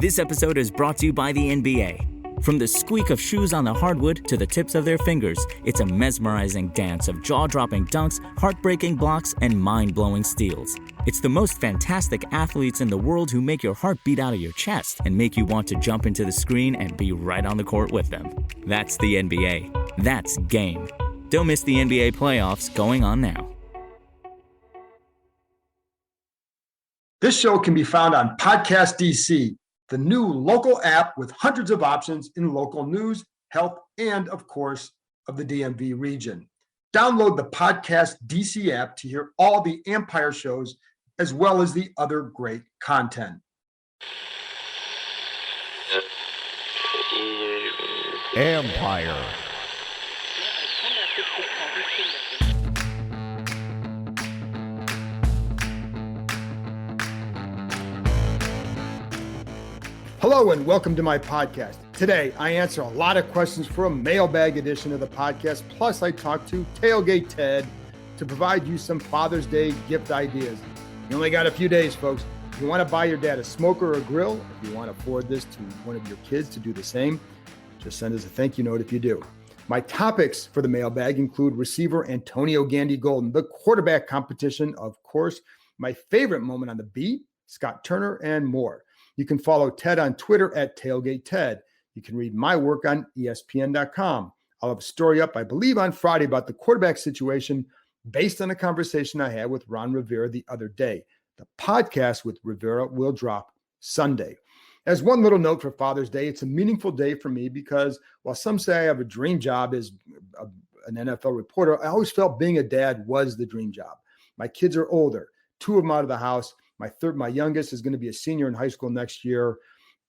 This episode is brought to you by the NBA. From the squeak of shoes on the hardwood to the tips of their fingers, it's a mesmerizing dance of jaw-dropping dunks, heartbreaking blocks, and mind-blowing steals. It's the most fantastic athletes in the world who make your heart beat out of your chest and make you want to jump into the screen and be right on the court with them. That's the NBA. That's game. Don't miss the NBA playoffs going on now. This show can be found on Podcast DC, the new local app with hundreds of options in local news, health, and, of course, of the DMV region. Download the Podcast DC app to hear all the Empire shows as well as the other great content. Empire. Hello and welcome to my podcast. Today, I answer a lot of questions for a mailbag edition of the podcast. Plus, I talk to Tailgate Ted to provide you some Father's Day gift ideas. You only got a few days, folks. If you want to buy your dad a smoker or a grill, if you want to forward this to one of your kids to do the same, just send us a thank you note if you do. My topics for the mailbag include receiver Antonio Gandy Golden, the quarterback competition, of course, my favorite moment on the beat, Scott Turner, and more. You can follow Ted on Twitter at Tailgate Ted. You can read my work on ESPN.com. I'll have a story up, I believe, on Friday about the quarterback situation based on a conversation I had with Ron Rivera the other day. The podcast with Rivera will drop Sunday. As one little note for Father's Day, it's a meaningful day for me because while some say I have a dream job as an NFL reporter, I always felt being a dad was the dream job. My kids are older, two of them out of the house. My youngest is going to be a senior in high school next year.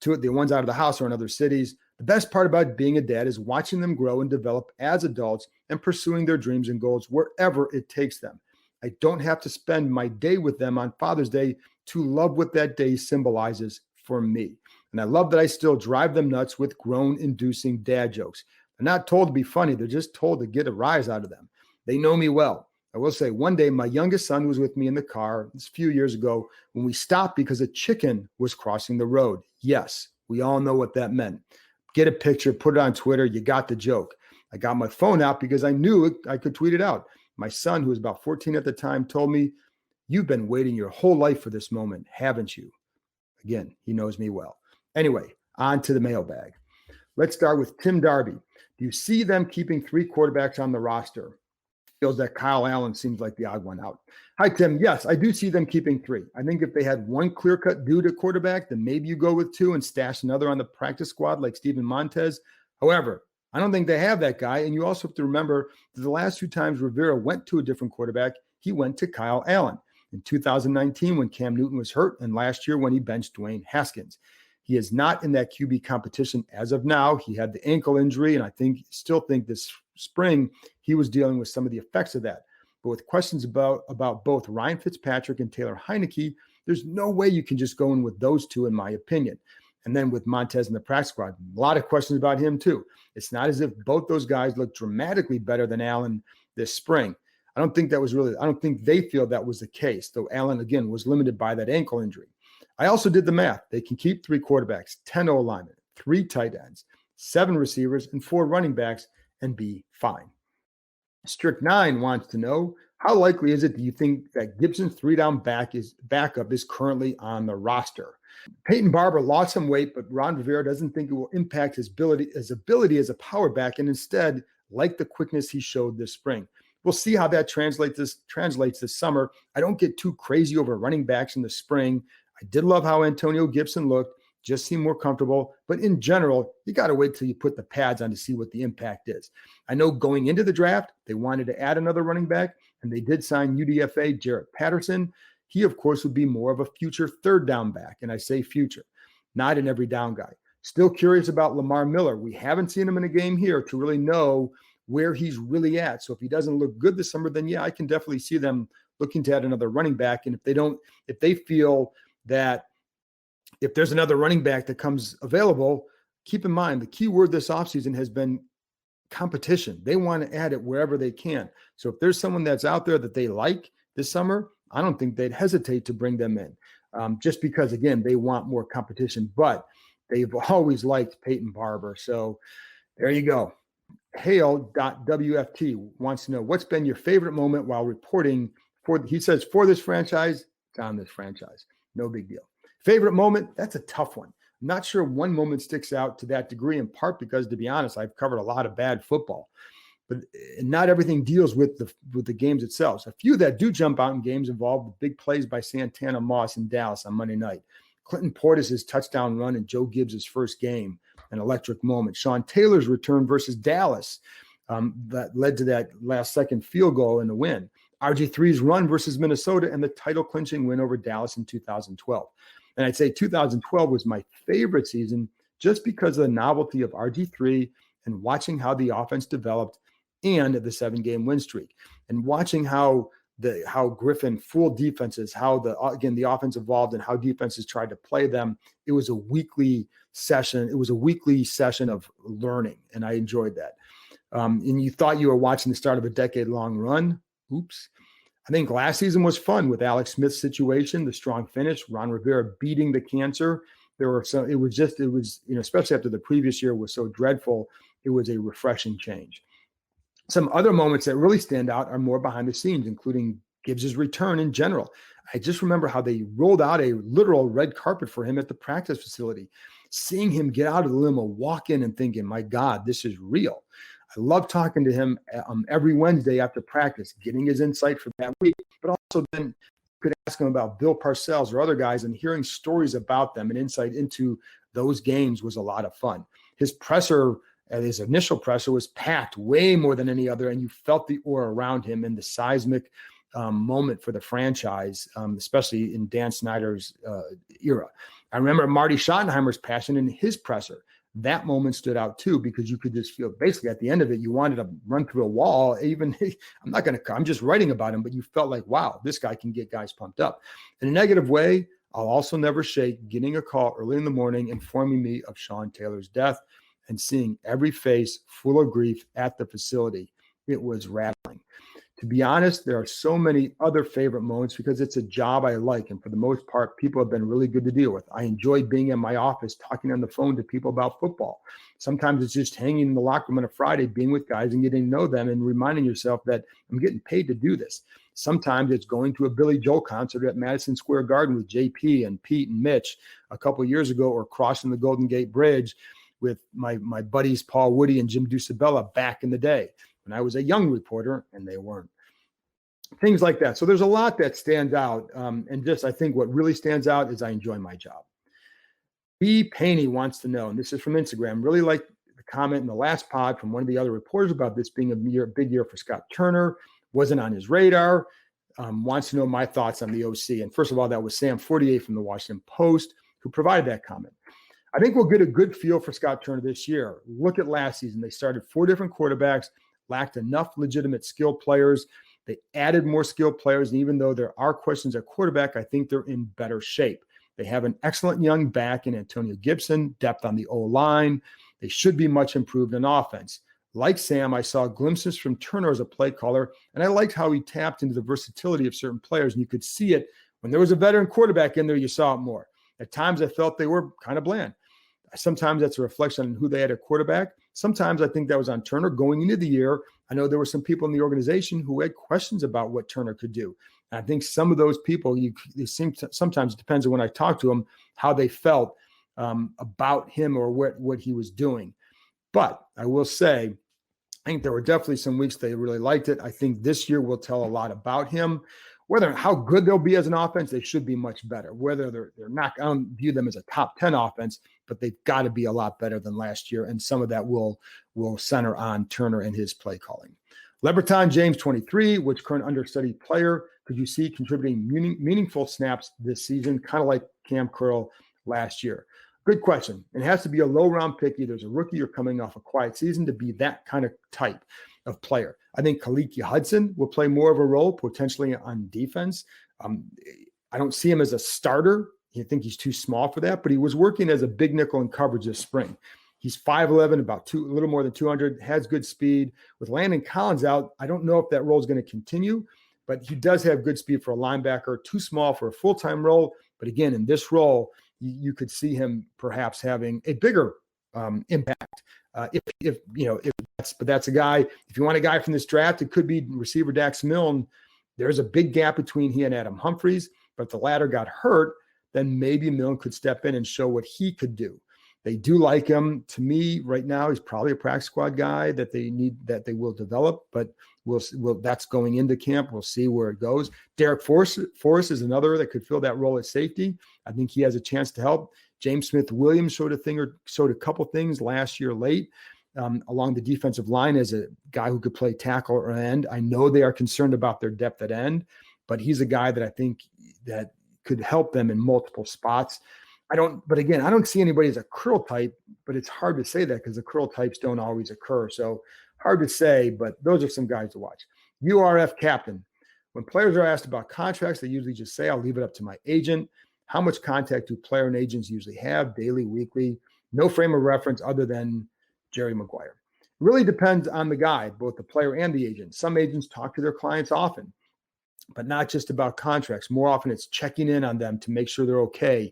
Two of the ones out of the house are in other cities. The best part about being a dad is watching them grow and develop as adults and pursuing their dreams and goals wherever it takes them. I don't have to spend my day with them on Father's Day to love what that day symbolizes for me. And I love that I still drive them nuts with groan-inducing dad jokes. They're not told to be funny. They're just told to get a rise out of them. They know me well. I will say one day my youngest son was with me in the car a few years ago when we stopped because a chicken was crossing the road. Yes, we all know what that meant. Get a picture, put it on Twitter. You got the joke. I got my phone out because I knew I could tweet it out. My son, who was about 14 at the time, told me, "You've been waiting your whole life for this moment, haven't you?" Again, he knows me well. Anyway, on to the mailbag. Let's start with Tim Darby. Do you see them keeping three quarterbacks on the roster? Feels that Kyle Allen seems like the odd one out. Hi, Tim. Yes, I do see them keeping three. I think if they had one clear-cut dude at quarterback, then maybe you go with two and stash another on the practice squad like Steven Montez. However, I don't think they have that guy. And you also have to remember that the last two times Rivera went to a different quarterback, he went to Kyle Allen. In 2019 when Cam Newton was hurt, and last year when he benched Dwayne Haskins. He is not in that QB competition as of now. He had the ankle injury, and I still think this spring he was dealing with some of the effects of that. But with questions about both Ryan Fitzpatrick and Taylor Heineke, there's no way you can just go in with those two, in my opinion. And then with Montez in the practice squad, a lot of questions about him too. It's not as if both those guys look dramatically better than Allen this spring. I don't think they feel that was the case, though Allen, again, was limited by that ankle injury. I also did the math. They can keep three quarterbacks, 10 O-linemen, 3 tight ends, 7 receivers, and 4 running backs, and be fine. Strict 9 wants to know, how likely is it do you think that Gibson's 3-down backup is currently on the roster? Peyton Barber lost some weight, but Ron Rivera doesn't think it will impact his ability as a power back, and instead like the quickness he showed this spring. We'll see how that translates this summer. I don't get too crazy over running backs in the spring. I did love how Antonio Gibson looked, just seemed more comfortable. But in general, you got to wait till you put the pads on to see what the impact is. I know going into the draft, they wanted to add another running back, and they did sign UDFA Jarrett Patterson. He, of course, would be more of a future third down back. And I say future, not an every down guy. Still curious about Lamar Miller. We haven't seen him in a game here to really know where he's really at. So if he doesn't look good this summer, then yeah, I can definitely see them looking to add another running back. And if they feel that if there's another running back that comes available, keep in mind the key word this offseason has been competition. They want to add it wherever they can. So if there's someone that's out there that they like this summer, I don't think they'd hesitate to bring them in. just because, again, they want more competition, but they've always liked Peyton Barber. So there you go. Hale.wft wants to know, what's been your favorite moment while reporting he says, for this franchise? It's on this franchise. No big deal. Favorite moment? That's a tough one. I'm not sure one moment sticks out to that degree, in part because, to be honest, I've covered a lot of bad football, but not everything deals with the games itself. So a few that do jump out in games involve the big plays by Santana Moss in Dallas on Monday night. Clinton Portis' touchdown run in Joe Gibbs' first game, an electric moment. Sean Taylor's return versus Dallas that led to that last-second field goal and the win. RG3's run versus Minnesota and the title-clinching win over Dallas in 2012. And I'd say 2012 was my favorite season just because of the novelty of RG3 and watching how the offense developed and the 7-game win streak, and watching how Griffin fooled defenses, how the offense evolved and how defenses tried to play them. It was a weekly session. It was a weekly session of learning, and I enjoyed that. And you thought you were watching the start of a decade-long run. Oops. I think last season was fun with Alex Smith's situation, the strong finish, Ron Rivera beating the cancer. It was, especially after the previous year was so dreadful, it was a refreshing change. Some other moments that really stand out are more behind the scenes, including Gibbs' return in general. I just remember how they rolled out a literal red carpet for him at the practice facility, seeing him get out of the limo, walk in and thinking, my God, this is real. I love talking to him every Wednesday after practice, getting his insight for that week, but also then you could ask him about Bill Parcells or other guys, and hearing stories about them and insight into those games was a lot of fun. His initial presser was packed way more than any other, and you felt the aura around him and the seismic moment for the franchise, especially in Dan Snyder's era. I remember Marty Schottenheimer's passion in his presser. That moment stood out too, because you could just feel basically at the end of it, you wanted to run through a wall. I'm just writing about him, but you felt like, wow, this guy can get guys pumped up. In a negative way, I'll also never shake getting a call early in the morning informing me of Sean Taylor's death and seeing every face full of grief at the facility. It was rattling. To be honest, there are so many other favorite moments because it's a job I like. And for the most part, people have been really good to deal with. I enjoy being in my office, talking on the phone to people about football. Sometimes it's just hanging in the locker room on a Friday, being with guys and getting to know them and reminding yourself that I'm getting paid to do this. Sometimes it's going to a Billy Joel concert at Madison Square Garden with JP and Pete and Mitch a couple of years ago, or crossing the Golden Gate Bridge with my buddies Paul Woody and Jim Dusabella back in the day when I was a young reporter and they weren't. Things like that. So there's a lot that stands out. And just, I think what really stands out is I enjoy my job. B. Paney wants to know, and this is from Instagram, really like the comment in the last pod from one of the other reporters about this being a big year for Scott Turner. Wasn't on his radar. Wants to know my thoughts on the OC. And first of all, that was Sam Fortier from the Washington Post who provided that comment. I think we'll get a good feel for Scott Turner this year. Look at last season. They started 4 different quarterbacks, lacked enough legitimate skill players. They added more skilled players, and even though there are questions at quarterback, I think they're in better shape. They have an excellent young back in Antonio Gibson, depth on the O-line. They should be much improved in offense. Like Sam, I saw glimpses from Turner as a play caller, and I liked how he tapped into the versatility of certain players, and you could see it. When there was a veteran quarterback in there, you saw it more. At times, I felt they were kind of bland. Sometimes that's a reflection on who they had at quarterback. Sometimes I think that was on Turner going into the year. I know there were some people in the organization who had questions about what Turner could do. And I think some of those people, sometimes it depends on when I talk to them, how they felt about him or what he was doing. But I will say, I think there were definitely some weeks they really liked it. I think this year will tell a lot about him. How good they'll be as an offense, they should be much better. Whether they're not, I don't view them as a top 10 offense, but they've got to be a lot better than last year. And some of that will center on Turner and his play calling. Leberton James 23, which current understudy player could you see contributing meaningful snaps this season, kind of like Cam Curl last year? Good question. It has to be a low-round pick, either as a rookie or coming off a quiet season, to be that kind of type of player. I think Khaliki Hudson will play more of a role, potentially on defense. I don't see him as a starter. I think he's too small for that, but he was working as a big nickel in coverage this spring. He's 5'11", a little more than 200, has good speed. With Landon Collins out, I don't know if that role is going to continue, but he does have good speed for a linebacker, too small for a full-time role, But again, in this role, you could see him perhaps having a bigger impact. But that's a guy. If you want a guy from this draft, it could be receiver Dax Milne. There's a big gap between he and Adam Humphries, but if the latter got hurt, then maybe Milne could step in and show what he could do. They do like him. To me, right now, he's probably a practice squad guy that they will develop, but that's going into camp. We'll see where it goes. Derek Forrest is another that could fill that role at safety. I think he has a chance to help. James Smith-Williams showed a couple things last year late along the defensive line as a guy who could play tackle or end. I know they are concerned about their depth at end, but he's a guy that I think that could help them in multiple spots. I don't see anybody as a curl type, but it's hard to say that because the curl types don't always occur. So hard to say, but those are some guys to watch. URF captain. When players are asked about contracts, they usually just say, I'll leave it up to my agent. How much contact do player and agents usually have, daily, weekly? No frame of reference other than Jerry Maguire. It really depends on the guy, both the player and the agent. Some agents talk to their clients often, but not just about contracts. More often it's checking in on them to make sure they're okay.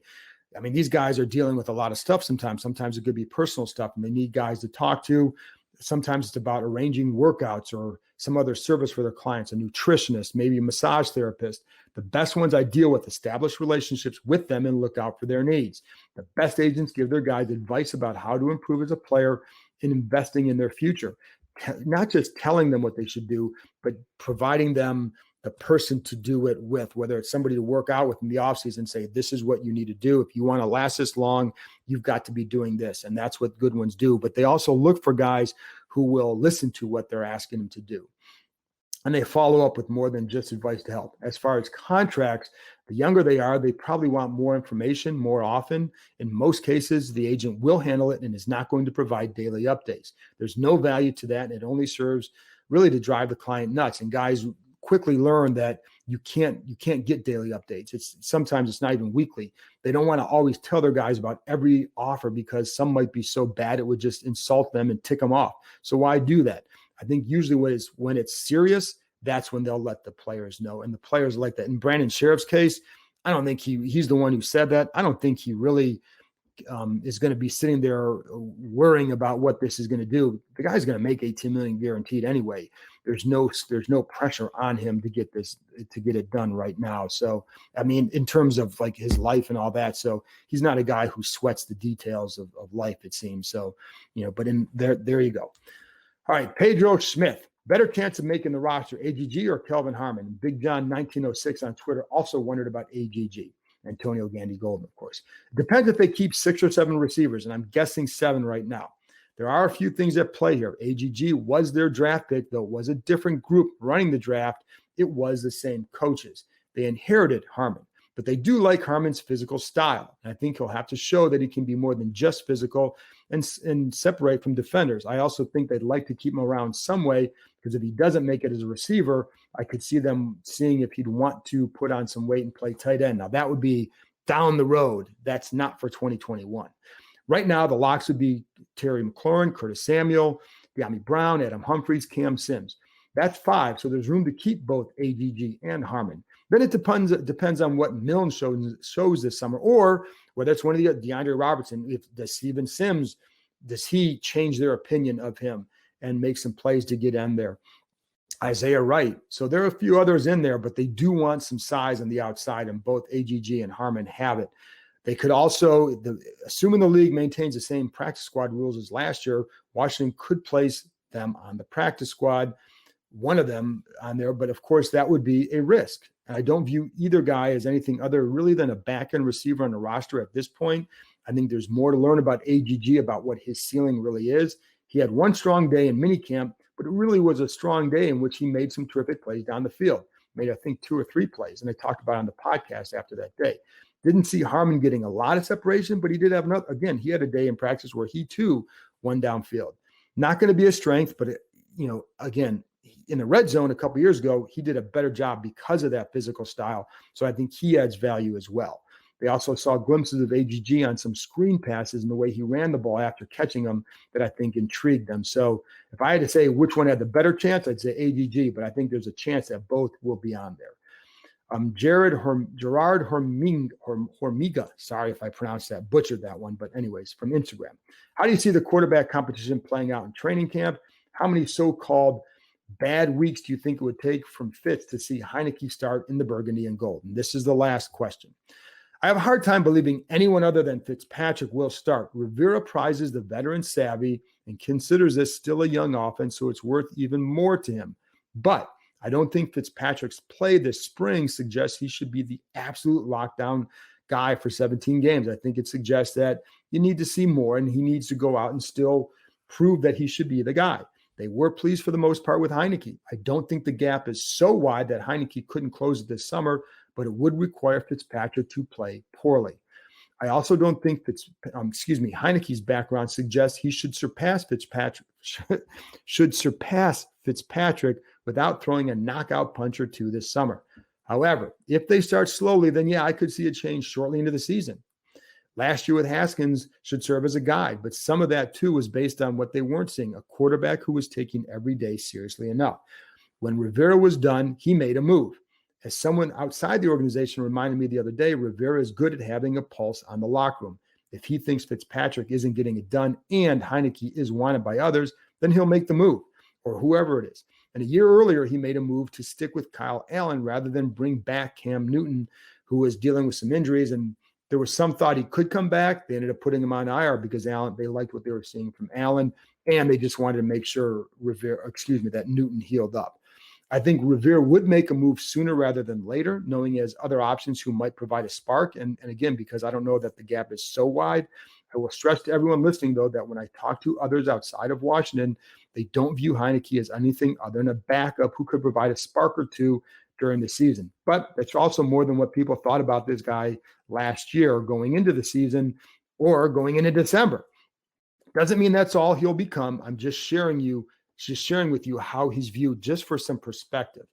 I mean, these guys are dealing with a lot of stuff sometimes. Sometimes it could be personal stuff and they need guys to talk to. Sometimes it's about arranging workouts or some other service for their clients, a nutritionist, maybe a massage therapist. The best ones I deal with establish relationships with them and look out for their needs. The best agents give their guys advice about how to improve as a player and investing in their future. Not just telling them what they should do, but providing them the person to do it with, whether it's somebody to work out with in the offseason and say, this is what you need to do. If you want to last this long, you've got to be doing this. And that's what good ones do. But they also look for guys who will listen to what they're asking them to do. And they follow up with more than just advice to help. As far as contracts, the younger they are, they probably want more information more often. In most cases, the agent will handle it and is not going to provide daily updates. There's no value to that. And it only serves really to drive the client nuts. And guys quickly learn that you can't get daily updates. Sometimes it's not even weekly. They don't want to always tell their guys about every offer because some might be so bad it would just insult them and tick them off. So why do that? I think usually when it's serious, that's when they'll let the players know. And the players like that. In Brandon Sheriff's case, I don't think he's the one who said that. I don't think he really is going to be sitting there worrying about what this is going to do. The guy's going to make $18 million guaranteed anyway. There's no pressure on him to get it done right now. So, I mean, in terms of like his life and all that. So he's not a guy who sweats the details of life, it seems. So, but in there you go. All right. Pedro Smith, better chance of making the roster, AGG or Kelvin Harmon? Big John 1906 on Twitter also wondered about AGG. Antonio Gandy Golden, of course. It depends if they keep 6 or 7 receivers, and I'm guessing 7 right now. There are a few things at play here. AGG was their draft pick, though it was a different group running the draft. It was the same coaches. They inherited Harmon, but they do like Harmon's physical style. And I think he'll have to show that he can be more than just physical and separate from defenders. I also think they'd like to keep him around some way because if he doesn't make it as a receiver, I could see them seeing if he'd want to put on some weight and play tight end. Now, that would be down the road. That's not for 2021. Right now, the locks would be Terry McLaurin, Curtis Samuel, De'Ami Brown, Adam Humphries, Cam Sims. That's 5, so there's room to keep both AGG and Harmon. Then it depends on what Milne shows this summer, or whether it's one of the DeAndre Robertson. Does Steven Sims, does he change their opinion of him and make some plays to get in there? Isaiah Wright. So there are a few others in there, but they do want some size on the outside, and both AGG and Harmon have it. They could also, assuming the league maintains the same practice squad rules as last year, Washington could place them on the practice squad, one of them on there, but of course that would be a risk. And I don't view either guy as anything other really than a back-end receiver on the roster at this point. I think there's more to learn about AGG, about what his ceiling really is. He had one strong day in minicamp, but it really was a strong day in which he made some terrific plays down the field. Made, I think, 2 or 3 plays, and I talked about it on the podcast after that day. Didn't see Harmon getting a lot of separation, but he did have another. Again, he had a day in practice where he too won downfield. Not going to be a strength, but again, in the red zone a couple years ago, he did a better job because of that physical style. So I think he adds value as well. They also saw glimpses of AGG on some screen passes and the way he ran the ball after catching them that I think intrigued them. So if I had to say which one had the better chance, I'd say AGG, but I think there's a chance that both will be on there. Gerard Hormiga, sorry if I pronounced that, butchered that one, but anyways, from Instagram. How do you see the quarterback competition playing out in training camp? How many so-called bad weeks do you think it would take from Fitz to see Heineke start in the burgundy and gold? And this is the last question. I have a hard time believing anyone other than Fitzpatrick will start. Rivera prizes the veteran savvy and considers this still a young offense, so it's worth even more to him. But I don't think Fitzpatrick's play this spring suggests he should be the absolute lockdown guy for 17 games. I think it suggests that you need to see more, and he needs to go out and still prove that he should be the guy. They were pleased for the most part with Heineke. I don't think the gap is so wide that Heineke couldn't close it this summer, but it would require Fitzpatrick to play poorly. I also don't think Heineke's background suggests he should surpass Fitzpatrick without throwing a knockout punch or two this summer. However, if they start slowly, then yeah, I could see a change shortly into the season. Last year with Haskins should serve as a guide, but some of that too was based on what they weren't seeing, a quarterback who was taking every day seriously enough. When Rivera was done, he made a move. As someone outside the organization reminded me the other day, Rivera is good at having a pulse on the locker room. If he thinks Fitzpatrick isn't getting it done and Heineke is wanted by others, then he'll make the move, or whoever it is. And a year earlier, he made a move to stick with Kyle Allen rather than bring back Cam Newton, who was dealing with some injuries. And there was some thought he could come back. They ended up putting him on IR because they liked what they were seeing from Allen, and they just wanted to make sure that Newton healed up. I think Rivera would make a move sooner rather than later, knowing he has other options who might provide a spark. And again, because I don't know that the gap is so wide, I will stress to everyone listening, though, that when I talk to others outside of Washington, they don't view Heineke as anything other than a backup who could provide a spark or two during the season. But it's also more than what people thought about this guy last year going into the season or going into December. Doesn't mean that's all he'll become. I'm just sharing with you how he's viewed, just for some perspective.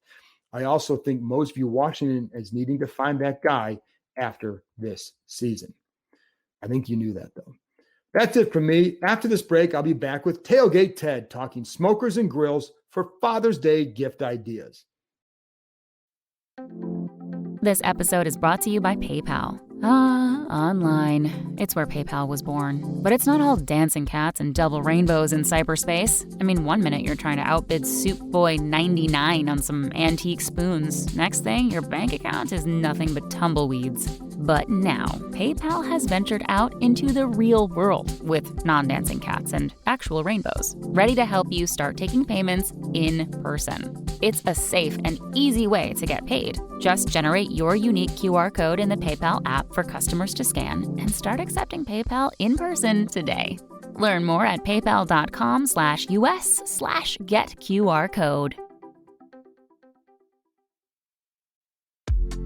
I also think most view Washington as needing to find that guy after this season. I think you knew that, though. That's it from me. After this break, I'll be back with Tailgate Ted talking smokers and grills for Father's Day gift ideas. This episode is brought to you by PayPal. Online. It's where PayPal was born. But it's not all dancing cats and double rainbows in cyberspace. I mean, 1 minute you're trying to outbid Soup Boy 99 on some antique spoons. Next thing, your bank account is nothing but tumbleweeds. But now, PayPal has ventured out into the real world with non-dancing cats and actual rainbows, ready to help you start taking payments in person. It's a safe and easy way to get paid. Just generate your unique QR code in the PayPal app for customers to scan and start accepting PayPal in person today. Learn more at paypal.com/us/getQRcode.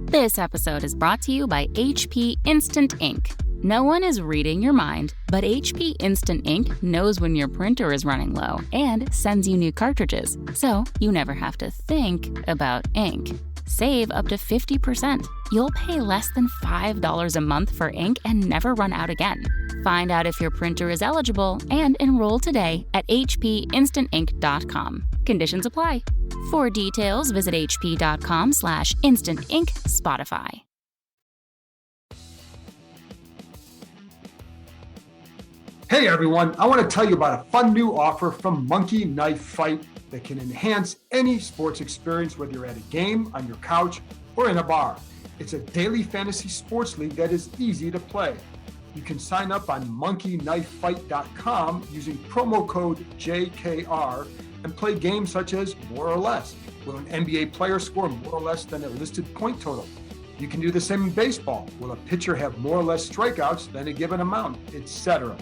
This episode is brought to you by HP Instant Ink. No one is reading your mind, but HP Instant Ink knows when your printer is running low and sends you new cartridges, so you never have to think about ink. Save up to 50%. You'll pay less than $5 a month for ink and never run out again. Find out if your printer is eligible and enroll today at hpinstantink.com. Conditions apply. For details, visit hp.com/instantink Spotify. Hey everyone, I want to tell you about a fun new offer from Monkey Knife Fight that can enhance any sports experience, whether you're at a game, on your couch, or in a bar. It's a daily fantasy sports league that is easy to play. You can sign up on monkeyknifefight.com using promo code JKR and play games such as More or Less. Will an NBA player score more or less than a listed point total? You can do the same in baseball. Will a pitcher have more or less strikeouts than a given amount, etc.?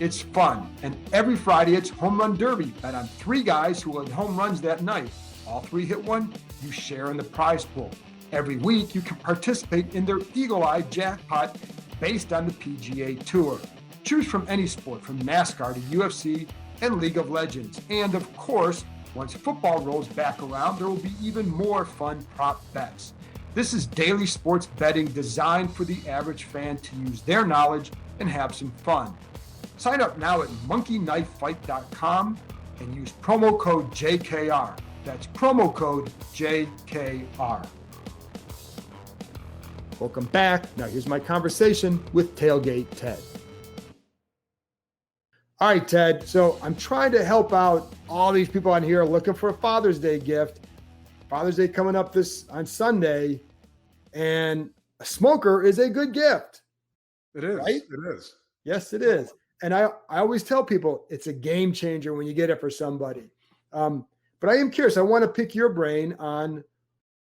It's fun, and every Friday it's Home Run Derby. Bet on 3 guys who will hit home runs that night. All 3 hit one, you share in the prize pool. Every week you can participate in their Eagle Eye Jackpot based on the PGA Tour. Choose from any sport, from NASCAR to UFC and League of Legends. And of course, once football rolls back around, there will be even more fun prop bets. This is daily sports betting designed for the average fan to use their knowledge and have some fun. Sign up now at monkeyknifefight.com and use promo code JKR. That's promo code JKR. Welcome back. Now here's my conversation with Tailgate Ted. All right, Ted. So I'm trying to help out all these people on here looking for a Father's Day gift. Father's Day coming up on Sunday, and a smoker is a good gift. It is. Right? It is. Yes, it is. And I always tell people it's a game changer when you get it for somebody. But I am curious. I want to pick your brain on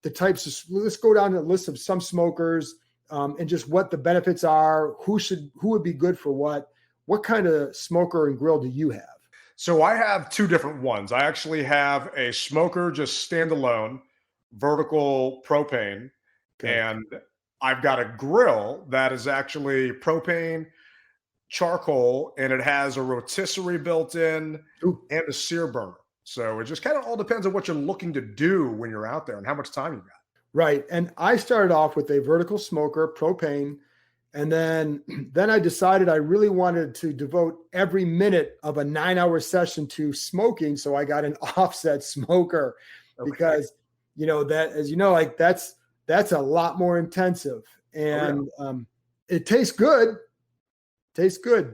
the types of, let's go down the list of some smokers and just what the benefits are, who would be good for what kind of smoker and grill do you have? So I have two different ones. I actually have a smoker, just standalone, vertical propane. Okay. And I've got a grill that is actually propane, charcoal, and it has a rotisserie built in and a sear burner. So it just kind of all depends on what you're looking to do when you're out there and how much time you got. Right. And I started off with a vertical smoker, propane, and then I decided I really wanted to devote every minute of a 9-hour session to smoking. So I got an offset smoker because, that, as you know, like that's a lot more intensive and it tastes good,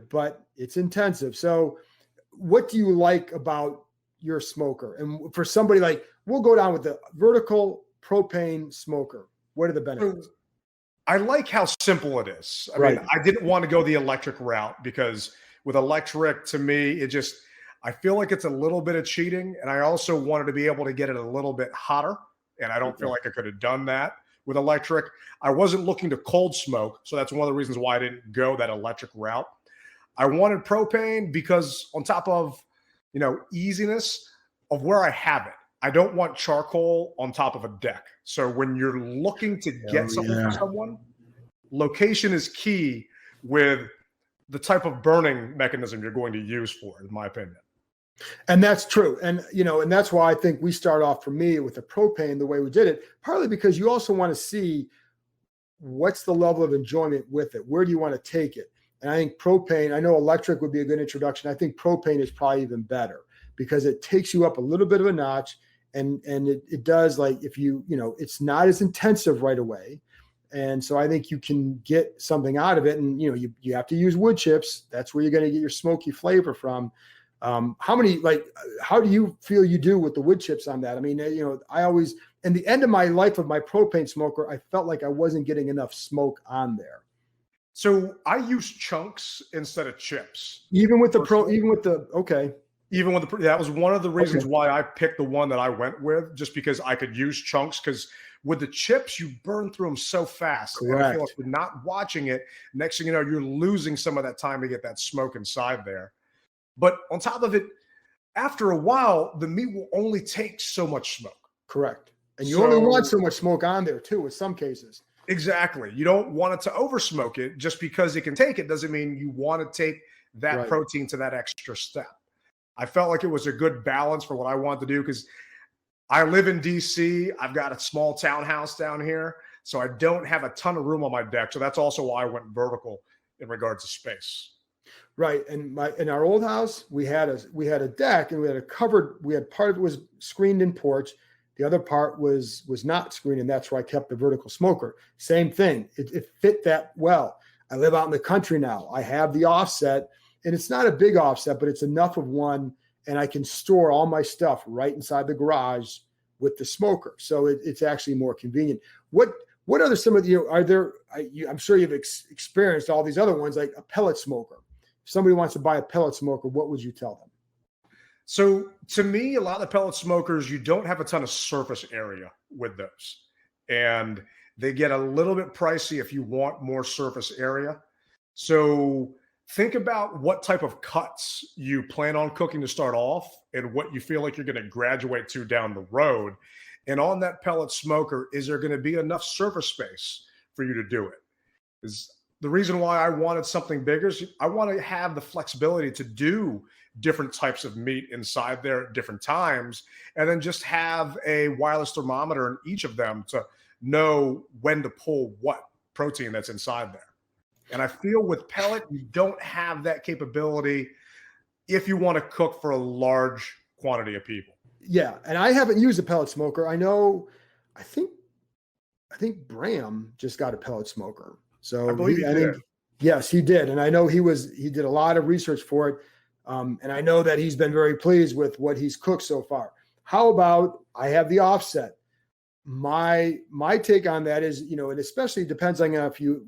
but it's intensive. So what do you like about your smoker? And for somebody like, we'll go down with the vertical propane smoker. What are the benefits? I like how simple it is. I mean, I didn't want to go the electric route because with electric, to me, I feel like it's a little bit of cheating. And I also wanted to be able to get it a little bit hotter. And I don't feel like I could have done that with electric. I wasn't looking to cold smoke. So that's one of the reasons why I didn't go that electric route. I wanted propane because on top of, easiness of where I have it, I don't want charcoal on top of a deck. So when you're looking to get something for someone, location is key with the type of burning mechanism you're going to use for it, in my opinion. And that's true. And, and that's why I think we start off for me with the propane, the way we did it, partly because you also want to see what's the level of enjoyment with it. Where do you want to take it? And I think propane, I know electric would be a good introduction. I think propane is probably even better because it takes you up a little bit of a notch. And it does, like, if it's not as intensive right away. And so I think you can get something out of it. And, you have to use wood chips. That's where you're going to get your smoky flavor from. How do you feel you do with the wood chips on that? I mean, I always, in the end of my life of my propane smoker, I felt like I wasn't getting enough smoke on there. So I use chunks instead of chips. Even with that was one of the reasons why I picked the one that I went with, just because I could use chunks. Because with the chips, you burn through them so fast. Correct. And I feel like you're not watching it. Next thing you know, you're losing some of that time to get that smoke inside there. But on top of it, after a while, the meat will only take so much smoke. Correct. And you only want so much smoke on there too, in some cases. Exactly. You don't want it to over smoke it. Just because it can take it doesn't mean you want to take that protein to that extra step. I felt like it was a good balance for what I wanted to do because I live in DC. I've got a small townhouse down here, so I don't have a ton of room on my deck. So that's also why I went vertical in regards to space. Right. And in our old house, we had a deck and we had part of it was screened in porch. The other part was not screened, and that's where I kept the vertical smoker. Same thing. It fit that well. I live out in the country now. I have the offset, and it's not a big offset, but it's enough of one, and I can store all my stuff right inside the garage with the smoker. So it's actually more convenient. What other some of you are there? I'm sure you've experienced all these other ones, like a pellet smoker. If somebody wants to buy a pellet smoker, what would you tell them? So to me, a lot of the pellet smokers, you don't have a ton of surface area with those. And they get a little bit pricey if you want more surface area. So think about what type of cuts you plan on cooking to start off and what you feel like you're going to graduate to down the road. And on that pellet smoker, is there going to be enough surface space for you to do it? Is the reason why I wanted something bigger is I want to have the flexibility to do different types of meat inside there at different times, and then just have a wireless thermometer in each of them to know when to pull what protein that's inside there. And I feel with pellet, you don't have that capability if you want to cook for a large quantity of people. Yeah. And I haven't used a pellet smoker. I know, I think I think Bram just got a pellet smoker. So I believe he did. Yes, he did. And I know he did a lot of research for it. And I know that he's been very pleased with what he's cooked so far. How about I have the offset? My take on that is, it especially depends on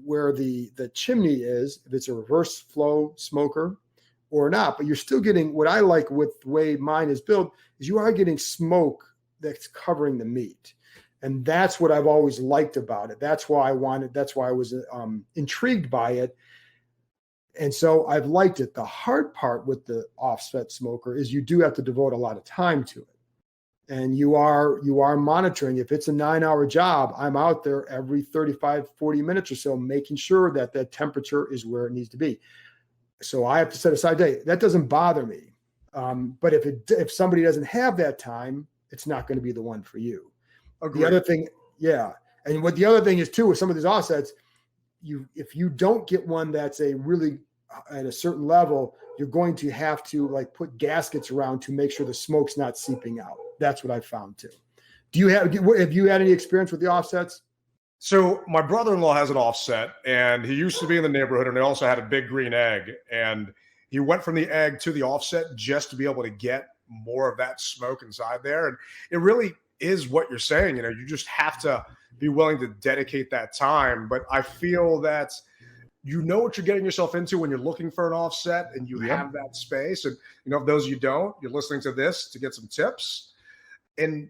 where the chimney is, if it's a reverse flow smoker or not, but you're still getting, what I like with the way mine is built is you are getting smoke that's covering the meat. And that's what I've always liked about it. That's why I was intrigued by it. And so I've liked it. The hard part with the offset smoker is you do have to devote a lot of time to it. And you are monitoring. If it's a 9-hour job, I'm out there every 35, 40 minutes or so, making sure that the temperature is where it needs to be. So I have to set aside a day. That doesn't bother me. But if somebody doesn't have that time, it's not going to be the one for you. Agreed. The other thing, yeah. And what the other thing is too, with some of these offsets, if you don't get one that's really at a certain level, you're going to have to put gaskets around to make sure the smoke's not seeping out. That's what I found too. Have you had any experience with the offsets? So my brother-in-law has an offset, and he used to be in the neighborhood, and he also had a big green egg. And he went from the egg to the offset just to be able to get more of that smoke inside there. And it really is what you're saying. You just have to be willing to dedicate that time. But I feel that you know what you're getting yourself into when you're looking for an offset and you have that space. And, if those you don't, you're listening to this to get some tips. And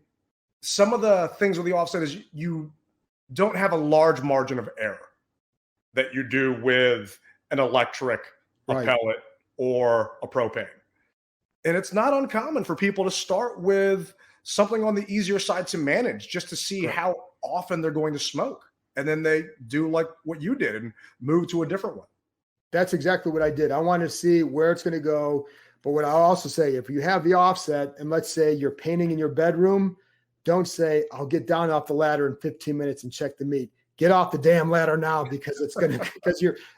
some of the things with the offset is you don't have a large margin of error that you do with an electric, a pellet, or a propane. And it's not uncommon for people to start with something on the easier side to manage just to see how often they're going to smoke. And then they do like what you did and move to a different one. That's exactly what I did. I wanted to see where it's going to go. But what I'll also say, if you have the offset and let's say you're painting in your bedroom, don't say, I'll get down off the ladder in 15 minutes and check the meat. Get off the damn ladder now because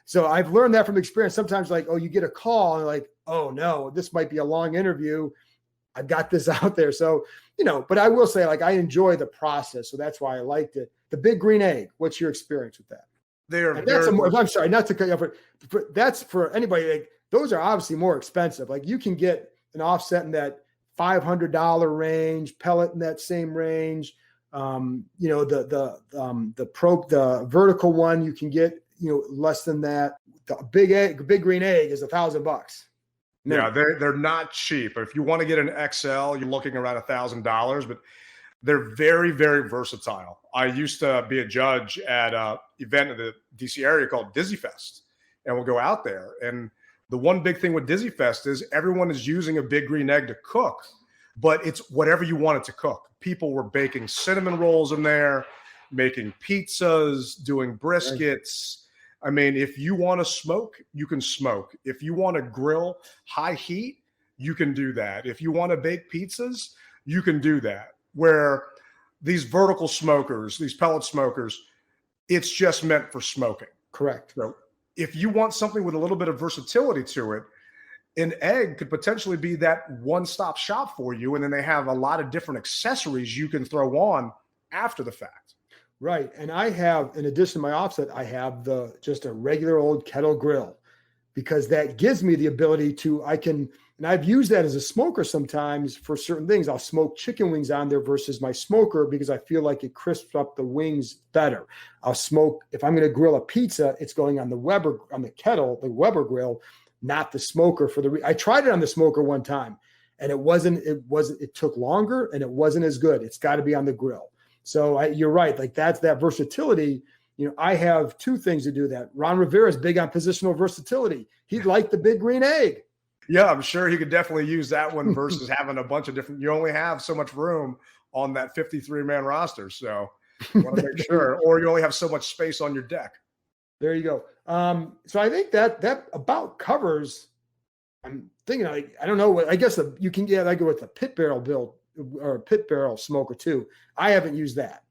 so I've learned that from experience. Sometimes you get a call and oh no, this might be a long interview. I've got this out there. So, but I will say I enjoy the process. So that's why I liked it. The big green egg. What's your experience with that? I'm sorry, not to cut you off, but that's for anybody. Those are obviously more expensive. You can get an offset in that $500 range, pellet in that same range. The vertical one you can get, less than that. The big green egg is $1,000. No. Yeah, they're not cheap. If you want to get an XL, you're looking around $1,000, but they're very, very versatile. I used to be a judge at an event in the DC area called Dizzy Fest, and we'll go out there. And the one big thing with Dizzy Fest is everyone is using a big green egg to cook, but it's whatever you want it to cook. People were baking cinnamon rolls in there, making pizzas, doing briskets. I mean, if you want to smoke, you can smoke. If you want to grill high heat, you can do that. If you want to bake pizzas, you can do that. Where these vertical smokers, these pellet smokers, it's just meant for smoking. Correct. So if you want something with a little bit of versatility to it, an egg could potentially be that one-stop shop for you. And then they have a lot of different accessories you can throw on after the fact. Right. And I have, in addition to my offset, I have just a regular old kettle grill because that gives me the ability and I've used that as a smoker sometimes for certain things. I'll smoke chicken wings on there versus my smoker because I feel like it crisps up the wings better. I'll smoke, if I'm going to grill a pizza, it's going on the Weber grill, not the smoker I tried it on the smoker one time and it took longer and it wasn't as good. It's got to be on the grill. So you're right. That's that versatility. I have two things to do that. Ron Rivera is big on positional versatility. He'd like the big green egg. Yeah, I'm sure he could definitely use that one versus having a bunch of different. You only have so much room on that 53-man roster. So you want to make sure, or you only have so much space on your deck. There you go. So I think that about covers, I'm thinking, I don't know what, I guess you can get, go with a pit barrel build or a pit barrel smoker too. I haven't used that.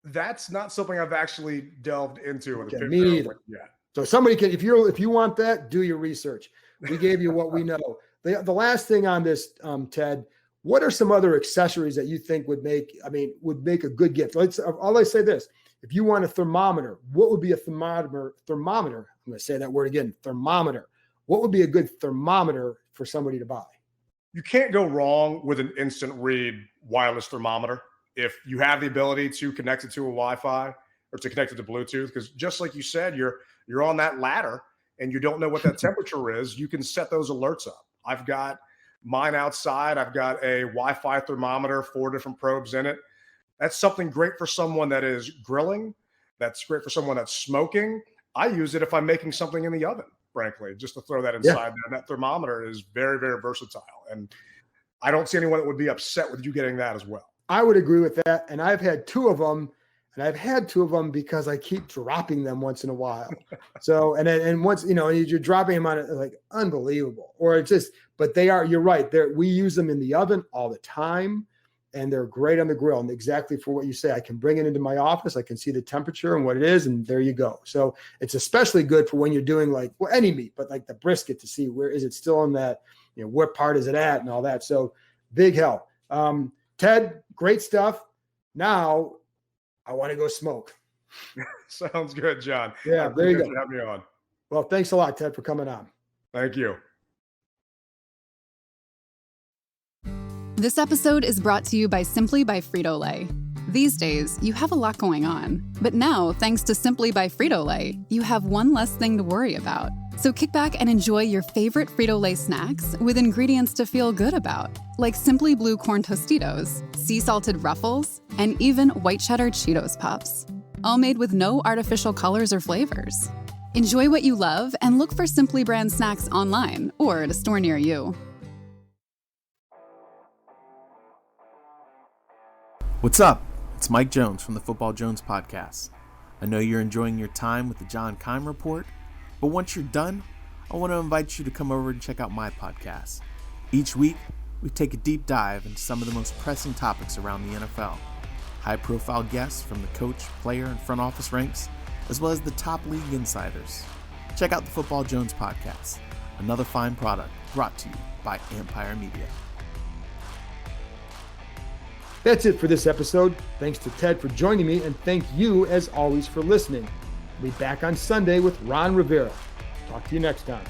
That's not something I've actually delved into. Okay, me neither. Yet. So somebody can, if you want that, do your research. We gave you what we know. The last thing on this, Ted, what are some other accessories that you think would make a good gift? I'll say this. if you want a thermometer, what would be a thermometer? I'm going to say that word again, thermometer. What would be a good thermometer for somebody to buy? You can't go wrong with an instant read wireless thermometer if you have the ability to connect it to a Wi-Fi or to connect it to Bluetooth, because just like you said, you're on that ladder and you don't know what that temperature is. You can set those alerts up. I've got mine outside. I've got a Wi-Fi thermometer, 4 different probes in it. That's something great for someone that is grilling. That's great for someone that's smoking. I use it if I'm making something in the oven, frankly, just to throw that inside there. That thermometer is very, very versatile. And I don't see anyone that would be upset with you getting that as well. I would agree with that. And I've had 2 of them. And I've had 2 of them because I keep dropping them once in a while. So, and once, you're dropping them on it, like unbelievable. Or it's just, but you're right. We use them in the oven all the time and they're great on the grill. And exactly for what you say, I can bring it into my office. I can see the temperature and what it is. And there you go. So it's especially good for when you're doing any meat, but like the brisket to see where is it still in that, what part is it at and all that. So big help. Ted, great stuff. Now, I want to go smoke. Sounds good, John. Yeah, there you go. Have me on. Well, thanks a lot, Ted, for coming on. Thank you. This episode is brought to you by Simply by Frito-Lay. These days, you have a lot going on. But now, thanks to Simply by Frito-Lay, you have one less thing to worry about. So kick back and enjoy your favorite Frito-Lay snacks with ingredients to feel good about, like Simply Blue Corn Tostitos, sea salted Ruffles, and even white cheddar Cheetos Puffs. All made with no artificial colors or flavors. Enjoy what you love and look for Simply brand snacks online or at a store near you. What's up? It's Mike Jones from the Football Jones podcast. I know you're enjoying your time with the John Keim Report, but once you're done, I want to invite you to come over and check out my podcast. Each week, we take a deep dive into some of the most pressing topics around the NFL. High-profile guests from the coach, player, and front office ranks, as well as the top league insiders. Check out the Football Jones podcast, another fine product brought to you by Empire Media. That's it for this episode. Thanks to Ted for joining me, and thank you, as always, for listening. We'll be back on Sunday with Ron Rivera. Talk to you next time.